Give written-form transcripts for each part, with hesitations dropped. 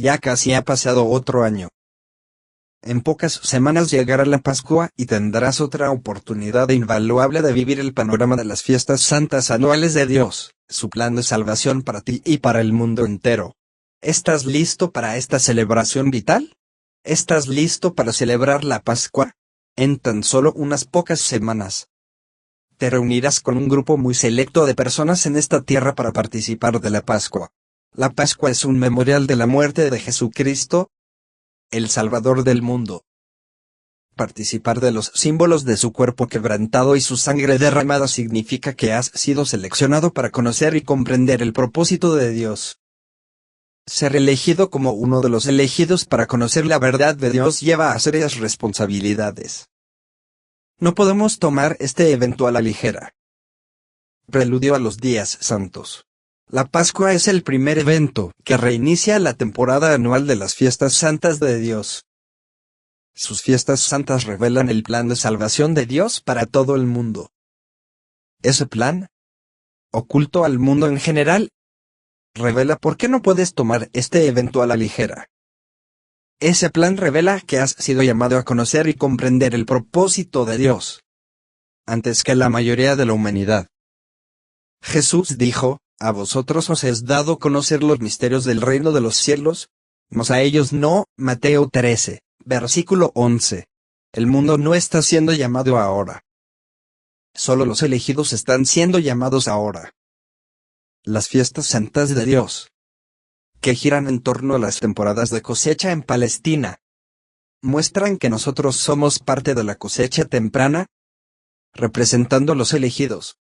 ya casi ha pasado otro año. En pocas semanas llegará la Pascua y tendrás otra oportunidad invaluable de vivir el panorama de las fiestas santas anuales de Dios, su plan de salvación para ti y para el mundo entero. ¿Estás listo para esta celebración vital? ¿Estás listo para celebrar la Pascua? En tan solo unas pocas semanas, te reunirás con un grupo muy selecto de personas en esta tierra para participar de la Pascua. La Pascua es un memorial de la muerte de Jesucristo, el Salvador del mundo. Participar de los símbolos de su cuerpo quebrantado y su sangre derramada significa que has sido seleccionado para conocer y comprender el propósito de Dios. Ser elegido como uno de los elegidos para conocer la verdad de Dios lleva a serias responsabilidades. No podemos tomar este evento a la ligera. Preludio a los días santos. La Pascua es el primer evento que reinicia la temporada anual de las fiestas santas de Dios. Sus fiestas santas revelan el plan de salvación de Dios para todo el mundo. Ese plan, oculto al mundo en general, revela por qué no puedes tomar este evento a la ligera. Ese plan revela que has sido llamado a conocer y comprender el propósito de Dios, antes que la mayoría de la humanidad. Jesús dijo: a vosotros os es dado conocer los misterios del reino de los cielos, mas a ellos no. Mateo 13, versículo 11. El mundo no está siendo llamado ahora. Solo los elegidos están siendo llamados ahora. Las fiestas santas de Dios, que giran en torno a las temporadas de cosecha en Palestina, muestran que nosotros somos parte de la cosecha temprana, representando a los elegidos.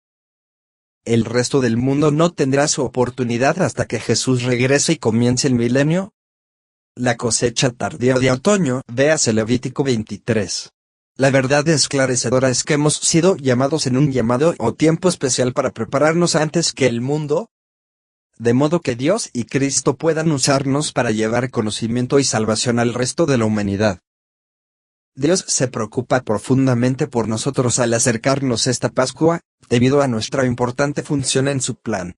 El resto del mundo no tendrá su oportunidad hasta que Jesús regrese y comience el milenio. La cosecha tardía de otoño, véase Levítico 23. La verdad esclarecedora es que hemos sido llamados en un llamado o tiempo especial para prepararnos antes que el mundo, de modo que Dios y Cristo puedan usarnos para llevar conocimiento y salvación al resto de la humanidad. Dios se preocupa profundamente por nosotros al acercarnos esta Pascua, debido a nuestra importante función en su plan.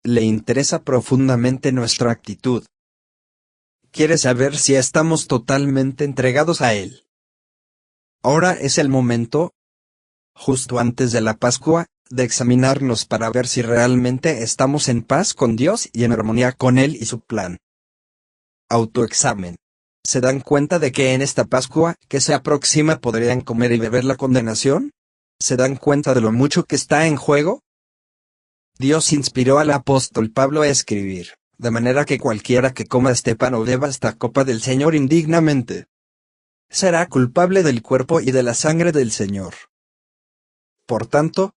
Le interesa profundamente nuestra actitud. Quiere saber si estamos totalmente entregados a Él. Ahora es el momento, justo antes de la Pascua, de examinarnos para ver si realmente estamos en paz con Dios y en armonía con Él y su plan. Autoexamen. ¿Se dan cuenta de que en esta Pascua que se aproxima podrían comer y beber la condenación? ¿Se dan cuenta de lo mucho que está en juego? Dios inspiró al apóstol Pablo a escribir, de manera que cualquiera que coma este pan o beba esta copa del Señor indignamente, será culpable del cuerpo y de la sangre del Señor. Por tanto,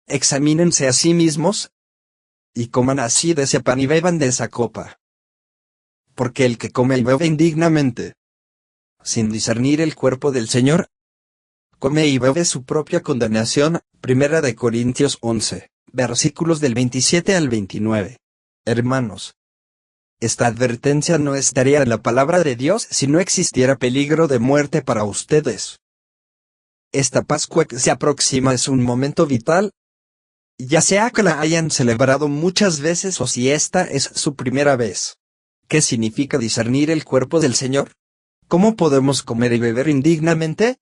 examínense a sí mismos, y coman así de ese pan y beban de esa copa. Porque el que come y bebe indignamente, sin discernir el cuerpo del Señor, come y bebe su propia condenación. 1 Corintios 11, versículos del 27 al 29. Hermanos, esta advertencia no estaría en la palabra de Dios si no existiera peligro de muerte para ustedes. Esta Pascua que se aproxima es un momento vital, ya sea que la hayan celebrado muchas veces o si esta es su primera vez. ¿Qué significa discernir el cuerpo del Señor? ¿Cómo podemos comer y beber indignamente?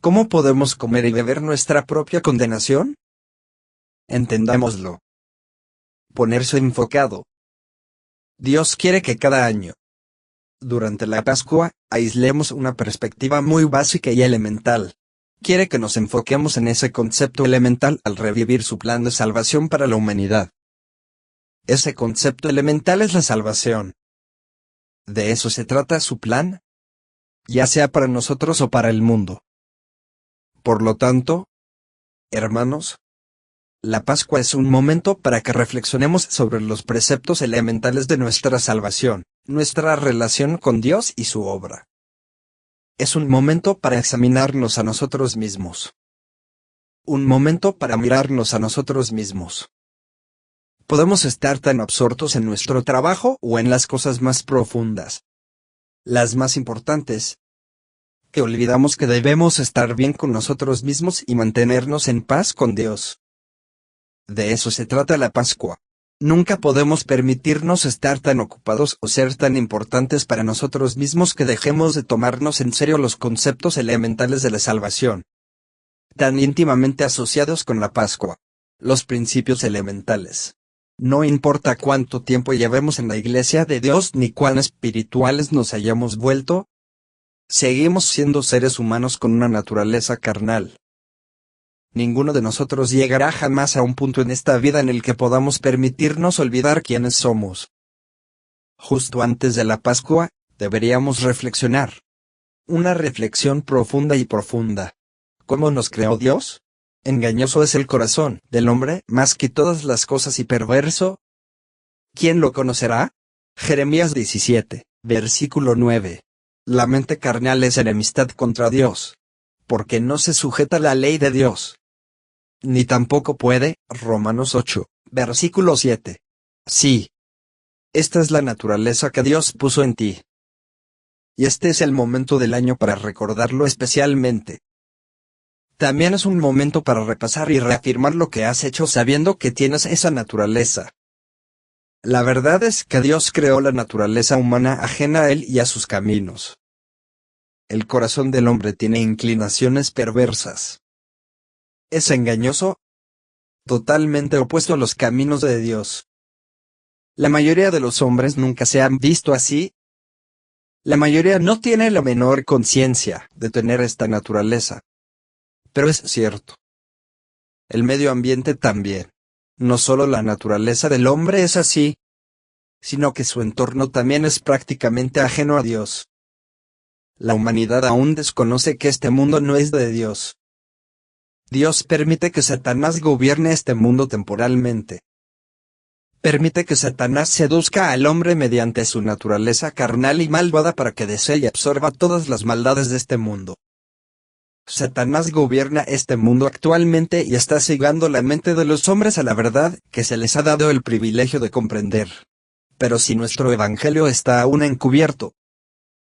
¿Cómo podemos comer y beber nuestra propia condenación? Entendámoslo. Ponerse enfocado. Dios quiere que cada año, durante la Pascua, aislemos una perspectiva muy básica y elemental. Quiere que nos enfoquemos en ese concepto elemental al revivir su plan de salvación para la humanidad. Ese concepto elemental es la salvación. De eso se trata su plan, ya sea para nosotros o para el mundo. Por lo tanto, hermanos, la Pascua es un momento para que reflexionemos sobre los preceptos elementales de nuestra salvación, nuestra relación con Dios y su obra. Es un momento para examinarnos a nosotros mismos. Un momento para mirarnos a nosotros mismos. Podemos estar tan absortos en nuestro trabajo o en las cosas más profundas, las más importantes, que olvidamos que debemos estar bien con nosotros mismos y mantenernos en paz con Dios. De eso se trata la Pascua. Nunca podemos permitirnos estar tan ocupados o ser tan importantes para nosotros mismos que dejemos de tomarnos en serio los conceptos elementales de la salvación, tan íntimamente asociados con la Pascua, los principios elementales. No importa cuánto tiempo llevemos en la iglesia de Dios ni cuán espirituales nos hayamos vuelto, seguimos siendo seres humanos con una naturaleza carnal. Ninguno de nosotros llegará jamás a un punto en esta vida en el que podamos permitirnos olvidar quiénes somos. Justo antes de la Pascua, deberíamos reflexionar. Una reflexión profunda y profunda. ¿Cómo nos creó Dios? Engañoso es el corazón del hombre, más que todas las cosas y perverso. ¿Quién lo conocerá? Jeremías 17, versículo 9. La mente carnal es enemistad contra Dios, porque no se sujeta a la ley de Dios. Ni tampoco puede, Romanos 8, versículo 7. Sí. Esta es la naturaleza que Dios puso en ti. Y este es el momento del año para recordarlo especialmente. También es un momento para repasar y reafirmar lo que has hecho sabiendo que tienes esa naturaleza. La verdad es que Dios creó la naturaleza humana ajena a Él y a sus caminos. El corazón del hombre tiene inclinaciones perversas. Es engañoso, totalmente opuesto a los caminos de Dios. La mayoría de los hombres nunca se han visto así. La mayoría no tiene la menor conciencia de tener esta naturaleza. Pero es cierto. El medio ambiente también. No solo la naturaleza del hombre es así, sino que su entorno también es prácticamente ajeno a Dios. La humanidad aún desconoce que este mundo no es de Dios. Dios permite que Satanás gobierne este mundo temporalmente. Permite que Satanás seduzca al hombre mediante su naturaleza carnal y malvada para que desee y absorba todas las maldades de este mundo. Satanás gobierna este mundo actualmente y está cegando la mente de los hombres a la verdad que se les ha dado el privilegio de comprender. Pero si nuestro evangelio está aún encubierto,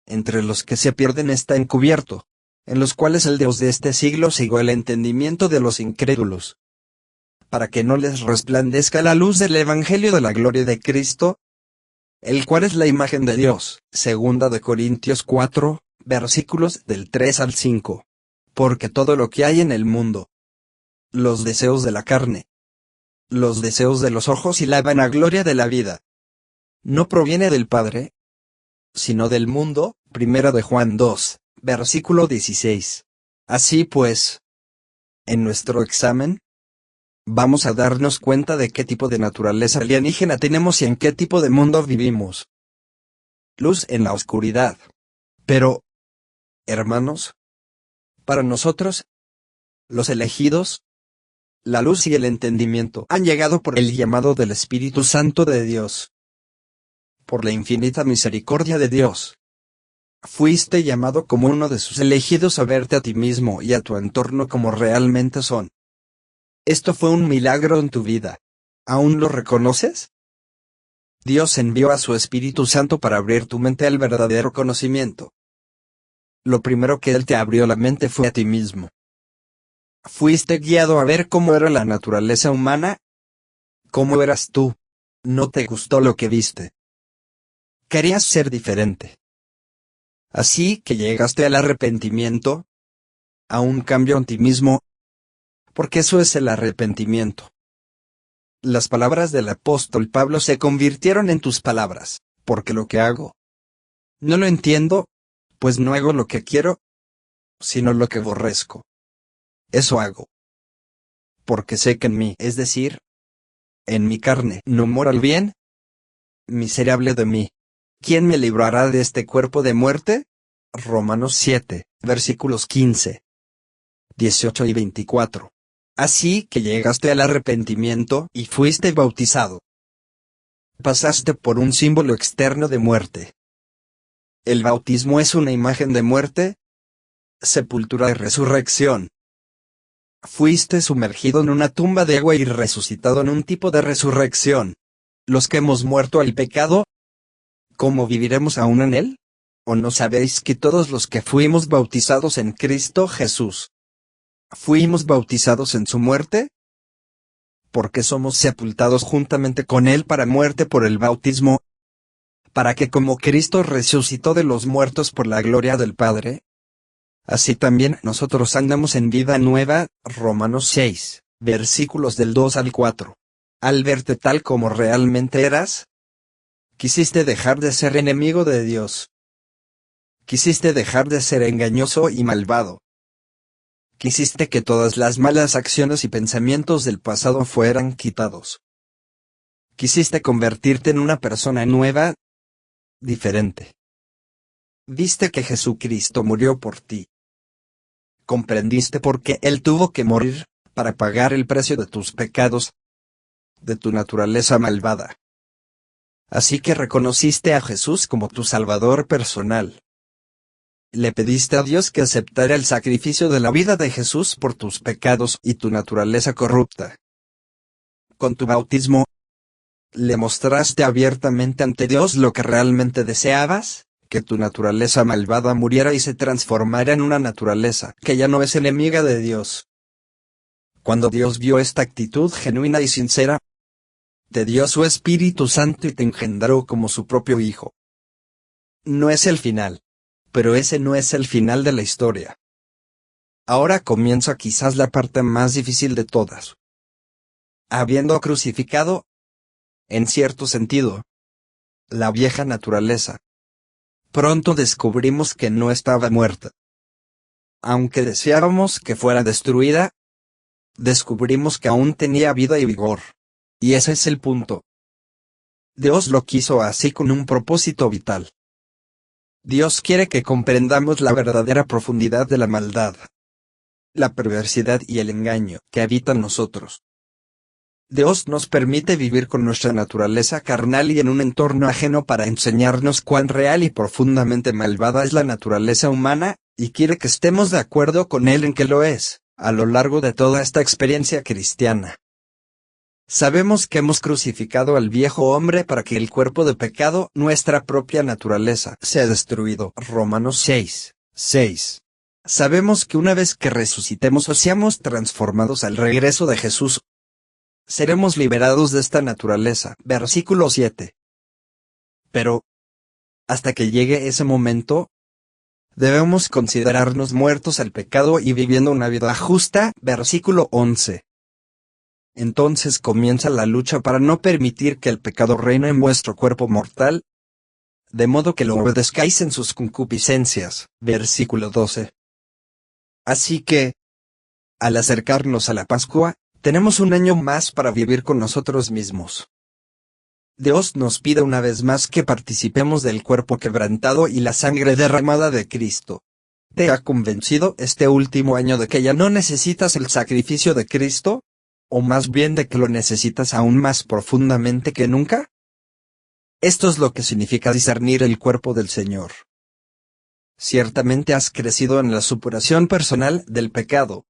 entre los que se pierden está encubierto, en los cuales el Dios de este siglo cegó el entendimiento de los incrédulos, para que no les resplandezca la luz del evangelio de la gloria de Cristo, el cual es la imagen de Dios. 2 Corintios 4, versículos del 3 al 5. Porque todo lo que hay en el mundo, los deseos de la carne, los deseos de los ojos y la vanagloria de la vida, no proviene del Padre, sino del mundo. 1 de Juan 2, versículo 16. Así pues, en nuestro examen, vamos a darnos cuenta de qué tipo de naturaleza alienígena tenemos y en qué tipo de mundo vivimos. Luz en la oscuridad. Pero, hermanos, para nosotros, los elegidos, la luz y el entendimiento han llegado por el llamado del Espíritu Santo de Dios. Por la infinita misericordia de Dios. Fuiste llamado como uno de sus elegidos a verte a ti mismo y a tu entorno como realmente son. Esto fue un milagro en tu vida. ¿Aún lo reconoces? Dios envió a su Espíritu Santo para abrir tu mente al verdadero conocimiento. Lo primero que Él te abrió la mente fue a ti mismo. Fuiste guiado a ver cómo era la naturaleza humana. ¿Cómo eras tú? ¿No te gustó lo que viste? Querías ser diferente. Así que llegaste al arrepentimiento, a un cambio en ti mismo, porque eso es el arrepentimiento. Las palabras del apóstol Pablo se convirtieron en tus palabras, porque lo que hago, no lo entiendo, pues no hago lo que quiero, sino lo que aborrezco. Eso hago. Porque sé que en mí, es decir, en mi carne, no mora el bien. Miserable de mí. ¿Quién me librará de este cuerpo de muerte? Romanos 7, versículos 15, 18 y 24. Así que llegaste al arrepentimiento y fuiste bautizado. Pasaste por un símbolo externo de muerte. El bautismo es una imagen de muerte, sepultura y resurrección. Fuiste sumergido en una tumba de agua y resucitado en un tipo de resurrección. Los que hemos muerto al pecado, ¿cómo viviremos aún en él? ¿O no sabéis que todos los que fuimos bautizados en Cristo Jesús, fuimos bautizados en su muerte? porque somos sepultados juntamente con Él para muerte por el bautismo, para que como Cristo resucitó de los muertos por la gloria del Padre, así también nosotros andamos en vida nueva. Romanos 6, versículos del 2 al 4. Al verte tal como realmente eras, quisiste dejar de ser enemigo de Dios. Quisiste dejar de ser engañoso y malvado. Quisiste que todas las malas acciones y pensamientos del pasado fueran quitados. Quisiste convertirte en una persona nueva, diferente. Viste que Jesucristo murió por ti. Comprendiste por qué Él tuvo que morir, para pagar el precio de tus pecados, de tu naturaleza malvada. Así que reconociste a Jesús como tu Salvador personal. Le pediste a Dios que aceptara el sacrificio de la vida de Jesús por tus pecados y tu naturaleza corrupta. Con tu bautismo, le mostraste abiertamente ante Dios lo que realmente deseabas, que tu naturaleza malvada muriera y se transformara en una naturaleza que ya no es enemiga de Dios. Cuando Dios vio esta actitud genuina y sincera, te dio su Espíritu Santo y te engendró como su propio Hijo. No es el final, pero ese no es el final de la historia. Ahora comienza quizás la parte más difícil de todas. Habiendo crucificado, en cierto sentido, la vieja naturaleza, pronto descubrimos que no estaba muerta. Aunque deseábamos que fuera destruida, descubrimos que aún tenía vida y vigor. Y ese es el punto. Dios lo quiso así con un propósito vital. Dios quiere que comprendamos la verdadera profundidad de la maldad, la perversidad y el engaño que habitan nosotros. Dios nos permite vivir con nuestra naturaleza carnal y en un entorno ajeno para enseñarnos cuán real y profundamente malvada es la naturaleza humana, y quiere que estemos de acuerdo con Él en que lo es, a lo largo de toda esta experiencia cristiana. Sabemos que hemos crucificado al viejo hombre para que el cuerpo de pecado, nuestra propia naturaleza, sea destruido. Romanos 6, 6. Sabemos que una vez que resucitemos o seamos transformados al regreso de Jesús, seremos liberados de esta naturaleza. Versículo 7. Pero, hasta que llegue ese momento, debemos considerarnos muertos al pecado y viviendo una vida justa. Versículo 11. Entonces comienza la lucha para no permitir que el pecado reine en vuestro cuerpo mortal, de modo que lo obedezcáis en sus concupiscencias. Versículo 12. Así que, al acercarnos a la Pascua, tenemos un año más para vivir con nosotros mismos. Dios nos pide una vez más que participemos del cuerpo quebrantado y la sangre derramada de Cristo. ¿Te ha convencido este último año de que ya no necesitas el sacrificio de Cristo? ¿O más bien de que lo necesitas aún más profundamente que nunca? Esto es lo que significa discernir el cuerpo del Señor. Ciertamente has crecido en la superación personal del pecado.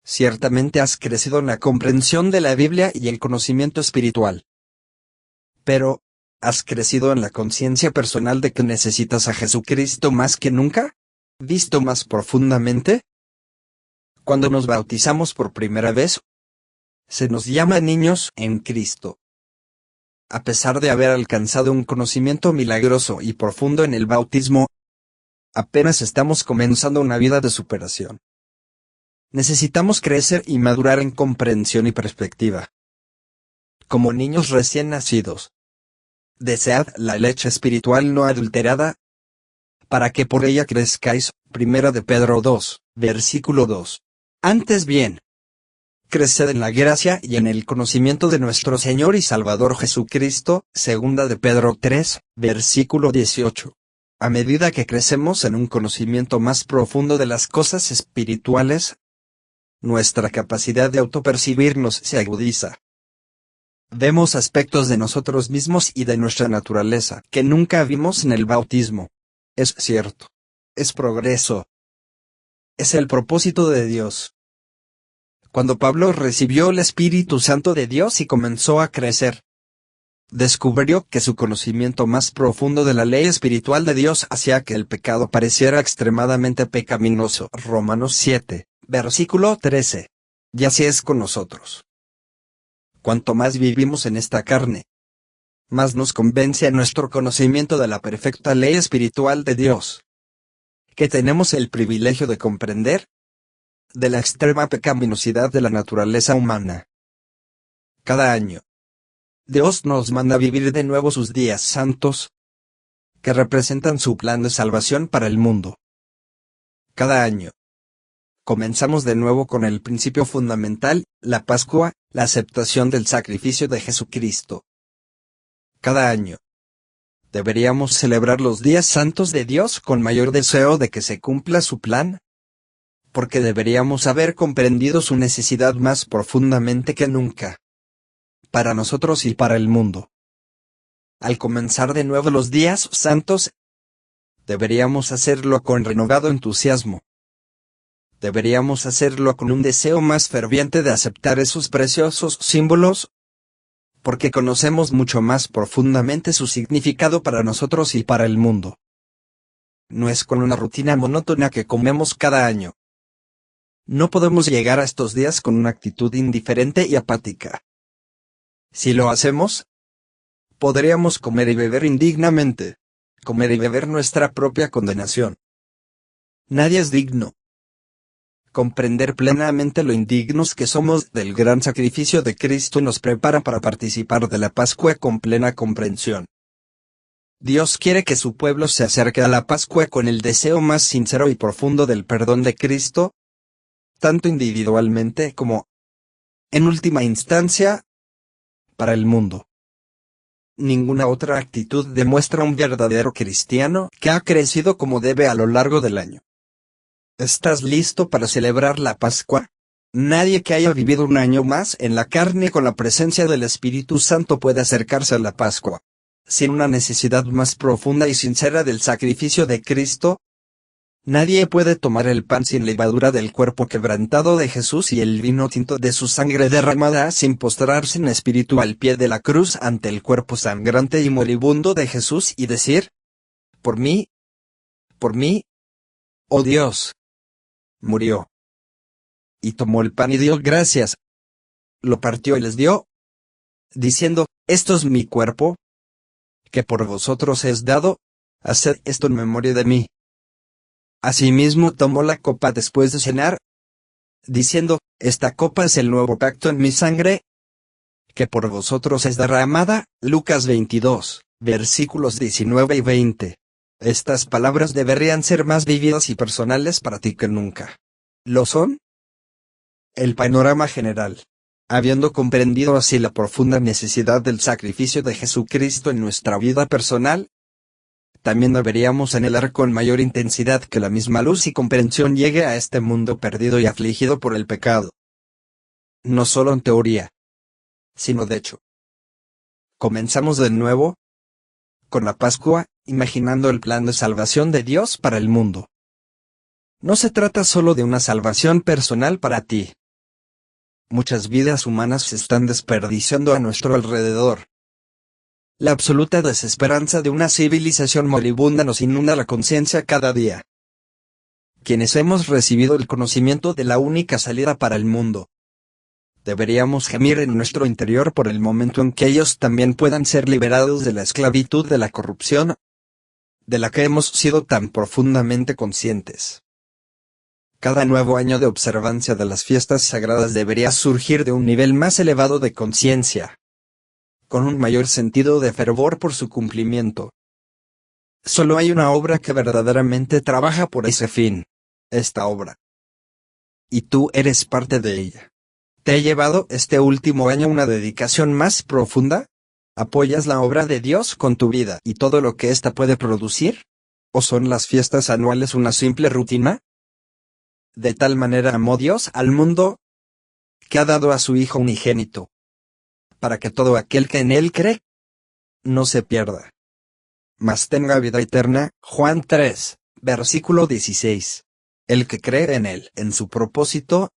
Ciertamente has crecido en la comprensión de la Biblia y el conocimiento espiritual. Pero, ¿has crecido en la conciencia personal de que necesitas a Jesucristo más que nunca? ¿Visto más profundamente? Cuando nos bautizamos por primera vez, se nos llama niños en Cristo. A pesar de haber alcanzado un conocimiento milagroso y profundo en el bautismo, apenas estamos comenzando una vida de superación. Necesitamos crecer y madurar en comprensión y perspectiva. Como niños recién nacidos, desead la leche espiritual no adulterada, para que por ella crezcáis. Primera de Pedro 2, versículo 2. Antes bien, creced en la gracia y en el conocimiento de nuestro Señor y Salvador Jesucristo. Segunda de Pedro 3, versículo 18. A medida que crecemos en un conocimiento más profundo de las cosas espirituales, nuestra capacidad de autopercibirnos se agudiza. Vemos aspectos de nosotros mismos y de nuestra naturaleza que nunca vimos en el bautismo. Es cierto. Es progreso. Es el propósito de Dios. Cuando Pablo recibió el Espíritu Santo de Dios y comenzó a crecer, descubrió que su conocimiento más profundo de la ley espiritual de Dios hacía que el pecado pareciera extremadamente pecaminoso. Romanos 7, versículo 13. Y así es con nosotros. Cuanto más vivimos en esta carne, más nos convence nuestro conocimiento de la perfecta ley espiritual de Dios, que tenemos el privilegio de comprender, de la extrema pecaminosidad de la naturaleza humana. Cada año, Dios nos manda vivir de nuevo sus días santos, que representan su plan de salvación para el mundo. Cada año, comenzamos de nuevo con el principio fundamental, la Pascua, la aceptación del sacrificio de Jesucristo. Cada año, deberíamos celebrar los días santos de Dios con mayor deseo de que se cumpla su plan, porque deberíamos haber comprendido su necesidad más profundamente que nunca, para nosotros y para el mundo. Al comenzar de nuevo los días santos, deberíamos hacerlo con renovado entusiasmo. Deberíamos hacerlo con un deseo más ferviente de aceptar esos preciosos símbolos, porque conocemos mucho más profundamente su significado para nosotros y para el mundo. No es con una rutina monótona que comemos cada año. No podemos llegar a estos días con una actitud indiferente y apática. Si lo hacemos, podríamos comer y beber indignamente, comer y beber nuestra propia condenación. Nadie es digno. Comprender plenamente lo indignos que somos del gran sacrificio de Cristo nos prepara para participar de la Pascua con plena comprensión. Dios quiere que su pueblo se acerque a la Pascua con el deseo más sincero y profundo del perdón de Cristo, tanto individualmente como, en última instancia, para el mundo. Ninguna otra actitud demuestra un verdadero cristiano que ha crecido como debe a lo largo del año. ¿Estás listo para celebrar la Pascua? Nadie que haya vivido un año más en la carne con la presencia del Espíritu Santo puede acercarse a la Pascua, sin una necesidad más profunda y sincera del sacrificio de Cristo. Nadie puede tomar el pan sin levadura del cuerpo quebrantado de Jesús y el vino tinto de su sangre derramada sin postrarse en espíritu al pie de la cruz ante el cuerpo sangrante y moribundo de Jesús y decir: por mí, oh Dios, murió. Y tomó el pan y dio gracias. Lo partió y les dio, diciendo: esto es mi cuerpo, que por vosotros es dado, haced esto en memoria de mí. Asimismo tomó la copa después de cenar, diciendo: esta copa es el nuevo pacto en mi sangre, que por vosotros es derramada. Lucas 22, versículos 19 y 20. Estas palabras deberían ser más vividas y personales para ti que nunca. ¿Lo son? El panorama general. Habiendo comprendido así la profunda necesidad del sacrificio de Jesucristo en nuestra vida personal, también deberíamos anhelar con mayor intensidad que la misma luz y comprensión llegue a este mundo perdido y afligido por el pecado. No solo en teoría, sino de hecho. Comenzamos de nuevo con la Pascua, imaginando el plan de salvación de Dios para el mundo. No se trata solo de una salvación personal para ti. Muchas vidas humanas se están desperdiciando a nuestro alrededor. La absoluta desesperanza de una civilización moribunda nos inunda la conciencia cada día. Quienes hemos recibido el conocimiento de la única salida para el mundo, deberíamos gemir en nuestro interior por el momento en que ellos también puedan ser liberados de la esclavitud de la corrupción, de la que hemos sido tan profundamente conscientes. Cada nuevo año de observancia de las fiestas sagradas debería surgir de un nivel más elevado de conciencia, con un mayor sentido de fervor por su cumplimiento. Solo hay una obra que verdaderamente trabaja por ese fin, esta obra. Y tú eres parte de ella. ¿Te ha llevado este último año una dedicación más profunda? ¿Apoyas la obra de Dios con tu vida y todo lo que ésta puede producir? ¿O son las fiestas anuales una simple rutina? De tal manera amó Dios al mundo, que ha dado a su Hijo unigénito, para que todo aquel que en él cree, no se pierda, mas tenga vida eterna. Juan 3, versículo 16. El que cree en él, en su propósito,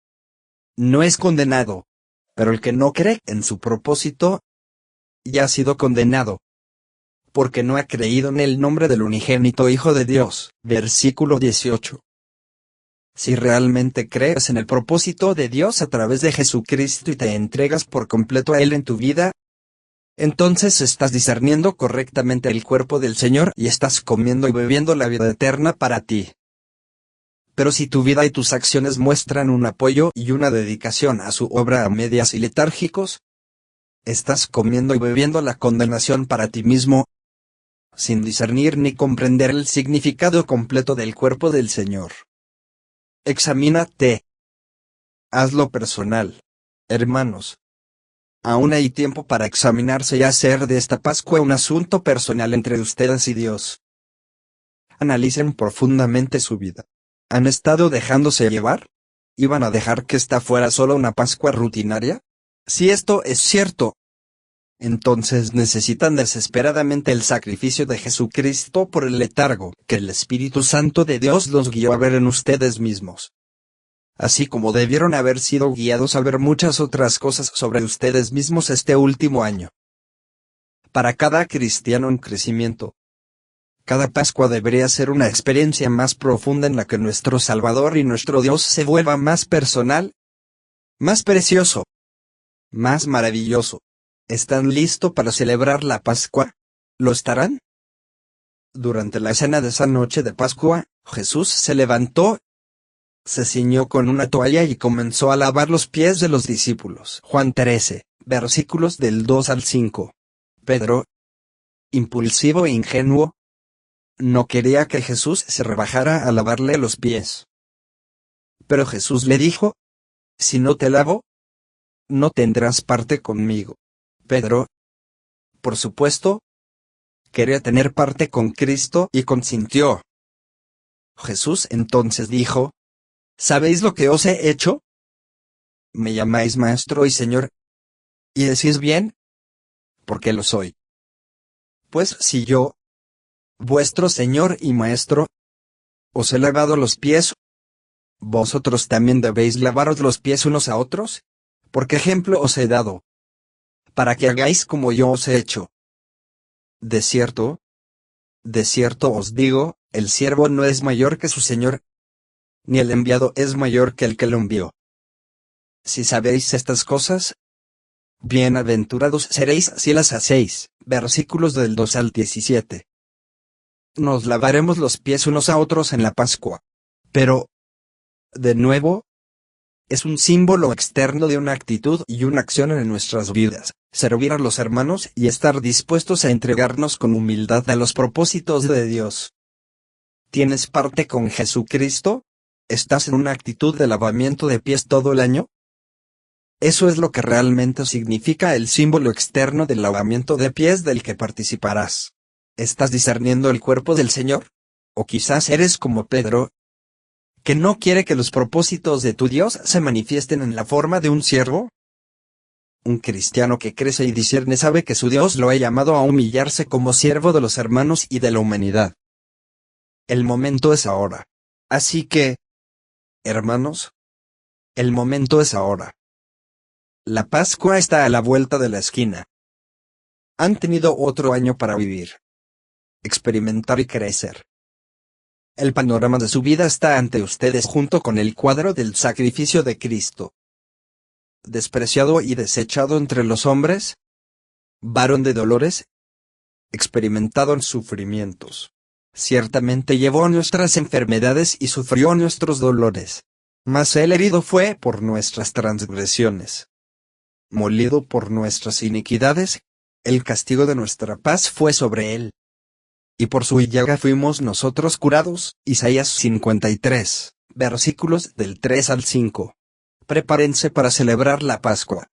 no es condenado, pero el que no cree en su propósito, ya ha sido condenado, porque no ha creído en el nombre del unigénito Hijo de Dios. Versículo 18. Si realmente crees en el propósito de Dios a través de Jesucristo y te entregas por completo a Él en tu vida, entonces estás discerniendo correctamente el cuerpo del Señor y estás comiendo y bebiendo la vida eterna para ti. Pero si tu vida y tus acciones muestran un apoyo y una dedicación a su obra a medias y letárgicos, estás comiendo y bebiendo la condenación para ti mismo, sin discernir ni comprender el significado completo del cuerpo del Señor. Examínate. Hazlo personal, hermanos. Aún hay tiempo para examinarse y hacer de esta Pascua un asunto personal entre ustedes y Dios. Analicen profundamente su vida. ¿Han estado dejándose llevar? ¿Iban a dejar que esta fuera solo una Pascua rutinaria? Si esto es cierto, entonces necesitan desesperadamente el sacrificio de Jesucristo por el letargo que el Espíritu Santo de Dios los guió a ver en ustedes mismos. Así como debieron haber sido guiados a ver muchas otras cosas sobre ustedes mismos este último año. Para cada cristiano en crecimiento, cada Pascua debería ser una experiencia más profunda en la que nuestro Salvador y nuestro Dios se vuelva más personal, más precioso, más maravilloso. ¿Están listos para celebrar la Pascua? ¿Lo estarán? Durante la cena de esa noche de Pascua, Jesús se levantó, se ciñó con una toalla y comenzó a lavar los pies de los discípulos. Juan 13, versículos del 2 al 5. Pedro, impulsivo e ingenuo, no quería que Jesús se rebajara a lavarle los pies. Pero Jesús le dijo: si no te lavo, no tendrás parte conmigo. Pedro, por supuesto, quería tener parte con Cristo y consintió. Jesús entonces dijo: ¿sabéis lo que os he hecho? Me llamáis Maestro y Señor, y decís bien, porque lo soy. Pues si yo, vuestro Señor y Maestro, os he lavado los pies, vosotros también debéis lavaros los pies unos a otros, porque ejemplo os he dado, para que hagáis como yo os he hecho. De cierto os digo, el siervo no es mayor que su Señor, ni el enviado es mayor que el que lo envió. Si sabéis estas cosas, bienaventurados seréis si las hacéis. Versículos del 2 al 17. Nos lavaremos los pies unos a otros en la Pascua. Pero, de nuevo, es un símbolo externo de una actitud y una acción en nuestras vidas, servir a los hermanos y estar dispuestos a entregarnos con humildad a los propósitos de Dios. ¿Tienes parte con Jesucristo? ¿Estás en una actitud de lavamiento de pies todo el año? Eso es lo que realmente significa el símbolo externo del lavamiento de pies del que participarás. ¿Estás discerniendo el cuerpo del Señor? ¿O quizás eres como Pedro, que no quiere que los propósitos de tu Dios se manifiesten en la forma de un siervo? Un cristiano que crece y discierne sabe que su Dios lo ha llamado a humillarse como siervo de los hermanos y de la humanidad. El momento es ahora. Así que, hermanos, el momento es ahora. La Pascua está a la vuelta de la esquina. Han tenido otro año para vivir, experimentar y crecer. El panorama de su vida está ante ustedes junto con el cuadro del sacrificio de Cristo. Despreciado y desechado entre los hombres, varón de dolores, experimentado en sufrimientos. Ciertamente llevó nuestras enfermedades y sufrió nuestros dolores. Mas él herido fue por nuestras transgresiones, molido por nuestras iniquidades, el castigo de nuestra paz fue sobre él. Y por su llaga fuimos nosotros curados. Isaías 53, versículos del 3 al 5. Prepárense para celebrar la Pascua.